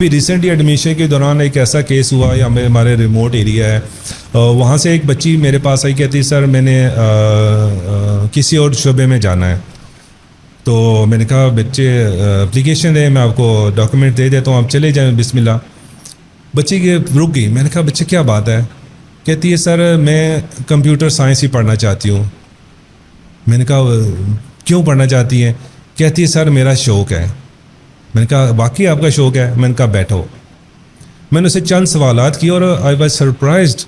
ابھی recently admission کے دوران ایک ایسا کیس ہوا، یا ہمارے ریموٹ ایریا ہے، وہاں سے ایک بچی میرے پاس آئی، کہتی سر میں نے کسی اور شعبے میں جانا ہے. تو میں نے کہا بچے اپلیکیشن دیں، میں آپ کو ڈاکومنٹ دے دیتا ہوں، آپ چلے جائیں بسم اللہ. بچی کے رک گئی. میں نے کہا بچے کیا بات ہے؟ کہتی ہے سر میں کمپیوٹر سائنس ہی پڑھنا چاہتی ہوں. میں نے کہا کیوں پڑھنا چاہتی ہیں؟ کہتی ہے سر میرا شوق ہے. میں نے کہا واقعی آپ کا شوق ہے؟ میں نے کہا بیٹھو. میں نے اسے چند سوالات کیے اور آئی واز سرپرائزڈ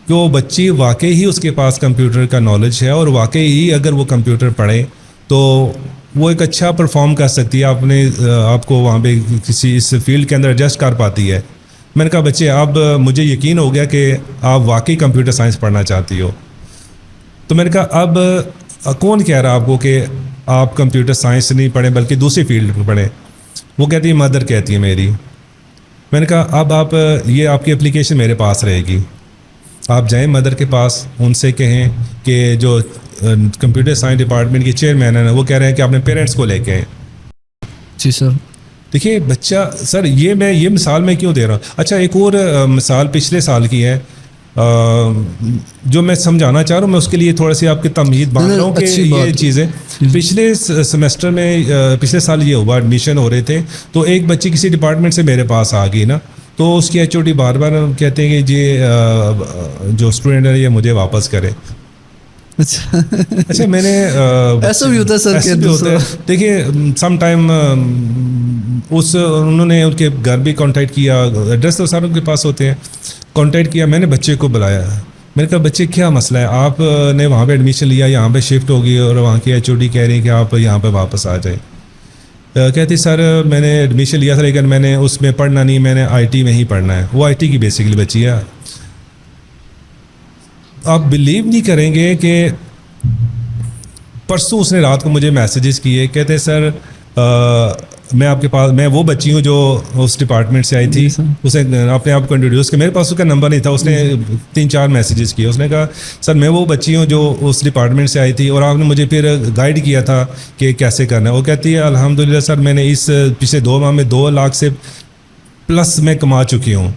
کہ وہ بچی واقعی ہی اس کے پاس کمپیوٹر کا نالج ہے، اور واقعی ہی اگر وہ کمپیوٹر پڑھے تو وہ ایک اچھا پرفارم کر سکتی ہے، آپ کو وہاں پہ کسی اس فیلڈ کے اندر ایڈجسٹ کر پاتی ہے. میں نے کہا بچے اب مجھے یقین ہو گیا کہ آپ واقعی کمپیوٹر سائنس پڑھنا چاہتی ہو. تو میں نے کہا اب کون کہہ رہا آپ کو کہ آپ کمپیوٹر سائنس نہیں پڑھیں بلکہ دوسری فیلڈ میں پڑھیں؟ وہ کہتی ہے مدر کہتی ہے میری. میں نے کہا اب آپ یہ آپ کی اپلیکیشن میرے پاس رہے گی، آپ جائیں مدر کے پاس، ان سے کہیں کہ جو کمپیوٹر سائنس ڈپارٹمنٹ کے چیئرمین ہیں وہ کہہ رہے ہیں کہ اپنے پیرنٹس کو لے کے آئیں. جی سر. دیکھیے بچہ، سر یہ مثال میں کیوں دے رہا ہوں. اچھا ایک اور مثال پچھلے سال کی ہے جو میں سمجھانا چاہ رہا ہوں، میں اس کے لیے تھوڑا سی آپ کی تمہید باندھ رہا ہوں کہ یہ چیزیں پچھلے سیمسٹر میں پچھلے سال یہ ہوا، ایڈمیشن ہو رہے تھے تو ایک بچی کسی ڈپارٹمنٹ سے میرے پاس آ گئی نا، تو اس کی ایچ او ڈی بار بار کہتے ہیں کہ یہ جو اسٹوڈنٹ ہے یہ مجھے واپس کرے. اچھا میں نے ایسا بھی ہوتا ہے سر کہ دیکھیے سم ٹائم انہوں نے ان کے گھر بھی کانٹیکٹ کیا، ایڈریس تو ساروں کے پاس ہوتے ہیں، کانٹیکٹ کیا. میں نے بچے کو بلایا، میں نے کہا بچے کیا مسئلہ ہے؟ آپ نے وہاں پہ ایڈمیشن لیا، یہاں پہ شفٹ ہوگی اور وہاں کی ایچ او ڈی کہہ رہی ہے کہ آپ یہاں پہ واپس آ جائیں. کہتی سر میں نے ایڈمیشن لیا تھا لیکن میں نے اس میں پڑھنا نہیں، میں نے آئی ٹی میں ہی پڑھنا ہے. وہ آئی ٹی کی بیسیکلی بچی ہے. آپ بلیو نہیں کریں گے کہ پرسوں اس نے رات کو مجھے میسیجز کیے، کہتے سر میں آپ کے پاس، میں وہ بچی ہوں جو اس ڈپارٹمنٹ سے آئی تھی. اس نے اپنے آپ کو انٹروڈیوس کیا، میرے پاس اس کا نمبر نہیں تھا، اس نے 3-4 میسیجز کیے. اس نے کہا سر میں وہ بچی ہوں جو اس ڈپارٹمنٹ سے آئی تھی اور آپ نے مجھے پھر گائیڈ کیا تھا کہ کیسے کرنا ہے. وہ کہتی ہے الحمدللہ سر میں نے اس پچھلے 2 ماہ میں 2 لاکھ سے پلس میں کما چکی ہوں.